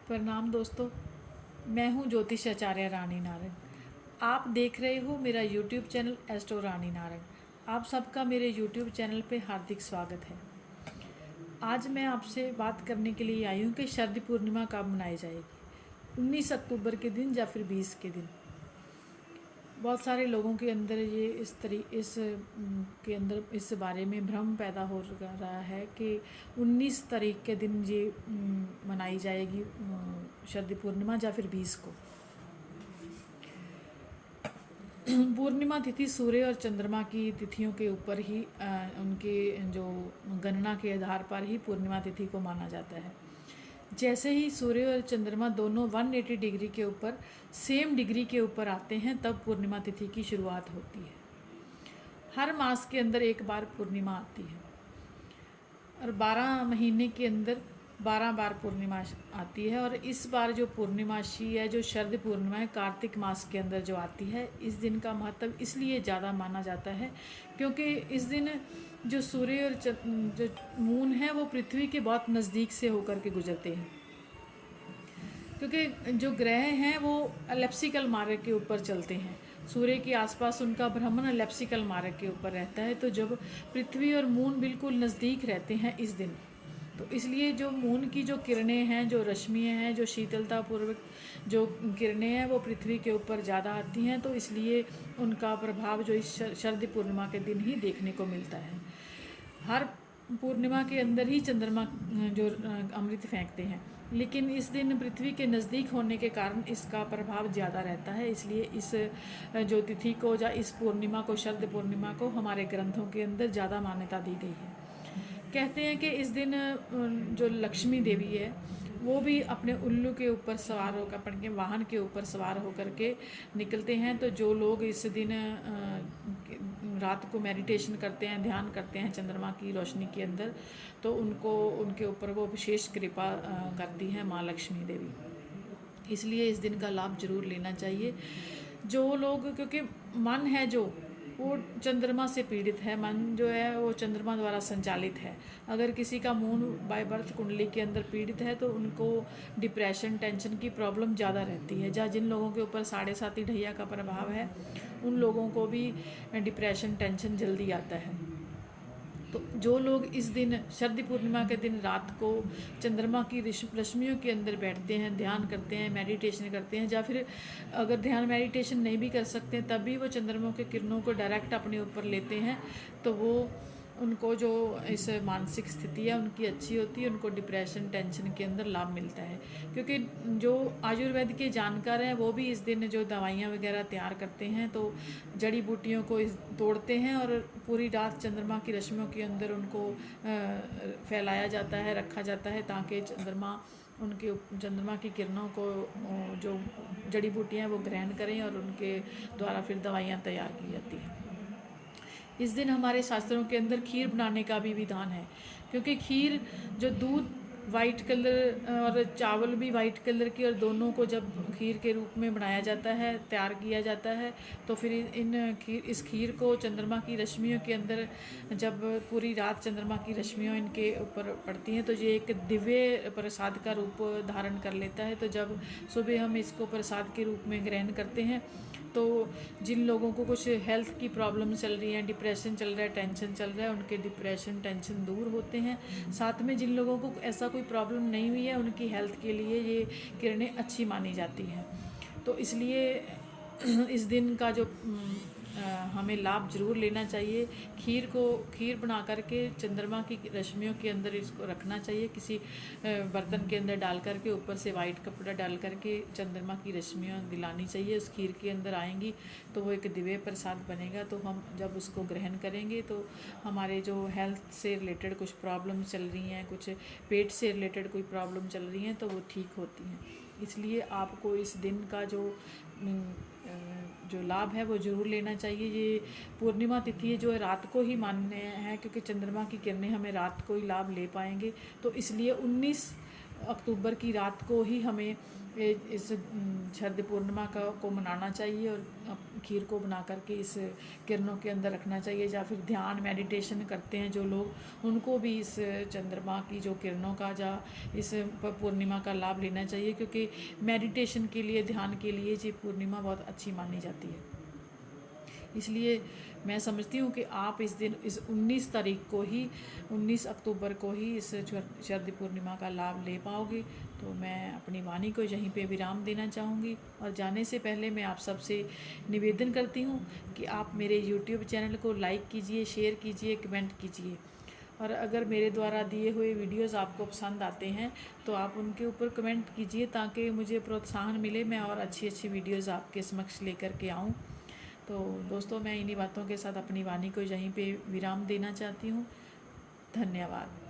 प्रणाम दोस्तों। मैं हूं ज्योतिष आचार्य रानी नारंग। आप देख रहे हो मेरा यूट्यूब चैनल एस्ट्रो रानी नारंग। आप सबका मेरे यूट्यूब चैनल पे हार्दिक स्वागत है। आज मैं आपसे बात करने के लिए आई हूँ कि शरद पूर्णिमा कब मनाई जाएगी। 19 अक्टूबर के दिन या फिर 20 के दिन। बहुत सारे लोगों के अंदर ये के अंदर इस बारे में भ्रम पैदा हो रहा है कि 19 तारीख के दिन ये मनाई जाएगी शरद पूर्णिमा या फिर 20 को। पूर्णिमा तिथि सूर्य और चंद्रमा की तिथियों के ऊपर ही उनके जो गणना के आधार पर ही पूर्णिमा तिथि को माना जाता है। जैसे ही सूर्य और चंद्रमा दोनों 180 डिग्री के ऊपर सेम डिग्री के ऊपर आते हैं तब पूर्णिमा तिथि की शुरुआत होती है। हर मास के अंदर एक बार पूर्णिमा आती है और 12 महीने के अंदर 12 बार पूर्णिमा आती है। और इस बार जो पूर्णिमाशी है, जो शरद पूर्णिमा है, कार्तिक मास के अंदर जो आती है, इस दिन का महत्व इसलिए ज़्यादा माना जाता है क्योंकि इस दिन जो सूर्य और जो मून है वो पृथ्वी के बहुत नज़दीक से होकर के गुजरते हैं। क्योंकि जो ग्रह हैं वो एलिप्टिकल मार्ग के ऊपर चलते हैं। सूर्य के आसपास उनका भ्रमण एलिप्टिकल मार्ग के ऊपर रहता है। तो जब पृथ्वी और मून बिल्कुल नज़दीक रहते हैं इस दिन, तो इसलिए जो मून की जो किरणें हैं, जो रश्मियाँ हैं, जो शीतलतापूर्वक जो किरणें हैं वो पृथ्वी के ऊपर ज़्यादा आती हैं। तो इसलिए उनका प्रभाव जो इस शरद पूर्णिमा के दिन ही देखने को मिलता है। हर पूर्णिमा के अंदर ही चंद्रमा जो अमृत फेंकते हैं, लेकिन इस दिन पृथ्वी के नज़दीक होने के कारण इसका प्रभाव ज़्यादा रहता है। इसलिए इस जो तिथि को या इस पूर्णिमा को, शरद पूर्णिमा को, हमारे ग्रंथों के अंदर ज़्यादा मान्यता दी गई है। कहते हैं कि इस दिन जो लक्ष्मी देवी है वो भी अपने उल्लू के ऊपर सवार होकर, अपने वाहन के ऊपर सवार होकर के निकलते हैं। तो जो लोग इस दिन रात को मेडिटेशन करते हैं, ध्यान करते हैं चंद्रमा की रोशनी के अंदर, तो उनके ऊपर वो विशेष कृपा करती हैं माँ लक्ष्मी देवी। इसलिए इस दिन का लाभ जरूर लेना चाहिए। जो लोग, क्योंकि मन है जो वो चंद्रमा से पीड़ित है, मन जो है वो चंद्रमा द्वारा संचालित है। अगर किसी का मून बाय बर्थ कुंडली के अंदर पीड़ित है तो उनको डिप्रेशन, टेंशन की प्रॉब्लम ज़्यादा रहती है। जहाँ जिन लोगों के ऊपर 7.5 ढैया का प्रभाव है उन लोगों को भी डिप्रेशन, टेंशन जल्दी आता है। तो जो लोग इस दिन शरद पूर्णिमा के दिन रात को चंद्रमा की रश्मियों के अंदर बैठते हैं, ध्यान करते हैं, मेडिटेशन करते हैं, या फिर अगर ध्यान मेडिटेशन नहीं भी कर सकते तब भी वो चंद्रमा के किरणों को डायरेक्ट अपने ऊपर लेते हैं, तो वो उनको जो इस मानसिक स्थिति है उनकी अच्छी होती है। उनको डिप्रेशन, टेंशन के अंदर लाभ मिलता है। क्योंकि जो आयुर्वेद के जानकार हैं वो भी इस दिन जो दवाइयाँ वगैरह तैयार करते हैं तो जड़ी बूटियों को तोड़ते हैं और पूरी रात चंद्रमा की रश्मियों के अंदर उनको फैलाया जाता है, रखा जाता है, ताकि चंद्रमा की किरणों को जो जड़ी बूटियाँ वो ग्रहण करें और उनके द्वारा फिर दवाइयाँ तैयार की जाती हैं। इस दिन हमारे शास्त्रों के अंदर खीर बनाने का भी विधान है, क्योंकि खीर जो दूध वाइट कलर और चावल भी वाइट कलर की, और दोनों को जब खीर के रूप में बनाया जाता है, तैयार किया जाता है, तो फिर इस खीर को चंद्रमा की रश्मियों के अंदर जब पूरी रात चंद्रमा की रश्मियाँ इनके ऊपर पड़ती हैं तो ये एक दिव्य प्रसाद का रूप धारण कर लेता है। तो जब सुबह हम इसको प्रसाद के रूप में ग्रहण करते हैं तो जिन लोगों को कुछ हेल्थ की प्रॉब्लम चल रही है, डिप्रेशन चल रहा है, टेंशन चल रहा है, उनके डिप्रेशन, टेंशन दूर होते हैं। साथ में जिन लोगों को ऐसा कोई प्रॉब्लम नहीं हुई है उनकी हेल्थ के लिए ये किरणें अच्छी मानी जाती हैं। तो इसलिए इस दिन का जो हमें लाभ ज़रूर लेना चाहिए। खीर बना करके चंद्रमा की रश्मियों के अंदर इसको रखना चाहिए, किसी बर्तन के अंदर डाल करके, ऊपर से वाइट कपड़ा डाल करके चंद्रमा की रश्मियाँ दिलानी चाहिए। उस खीर के अंदर आएंगी तो वो एक दिव्य प्रसाद बनेगा। तो हम जब उसको ग्रहण करेंगे तो हमारे जो हेल्थ से रिलेटेड कुछ प्रॉब्लम चल रही हैं, कुछ पेट से रिलेटेड कोई प्रॉब्लम चल रही हैं, तो वो ठीक होती हैं। इसलिए आपको इस दिन का जो लाभ है वो ज़रूर लेना चाहिए। ये पूर्णिमा तिथि जो है रात को ही मान्य है, क्योंकि चंद्रमा की किरणें हमें रात को ही लाभ ले पाएंगे। तो इसलिए 19 अक्टूबर की रात को ही हमें इस शरद पूर्णिमा को मनाना चाहिए और खीर को बना करके इस किरणों के अंदर रखना चाहिए। या फिर ध्यान मेडिटेशन करते हैं जो लोग, उनको भी इस चंद्रमा की जो किरणों का या इस पूर्णिमा का लाभ लेना चाहिए, क्योंकि मेडिटेशन के लिए, ध्यान के लिए ये पूर्णिमा बहुत अच्छी मानी जाती है। इसलिए मैं समझती हूँ कि आप इस दिन, इस 19 तारीख को ही, 19 अक्टूबर को ही इस शरद पूर्णिमा का लाभ ले पाओगे। तो मैं अपनी वाणी को यहीं पे विराम देना चाहूँगी और जाने से पहले मैं आप सबसे निवेदन करती हूँ कि आप मेरे YouTube चैनल को लाइक कीजिए, शेयर कीजिए, कमेंट कीजिए। और अगर मेरे द्वारा दिए हुए वीडियोस आपको पसंद आते हैं तो आप उनके ऊपर कमेंट कीजिए, ताकि मुझे प्रोत्साहन मिले, मैं और अच्छी अच्छी वीडियोस आपके समक्ष लेकर के आऊँ। तो दोस्तों, मैं इन्हीं बातों के साथ अपनी वाणी को यहीं पे विराम देना चाहती हूँ। धन्यवाद।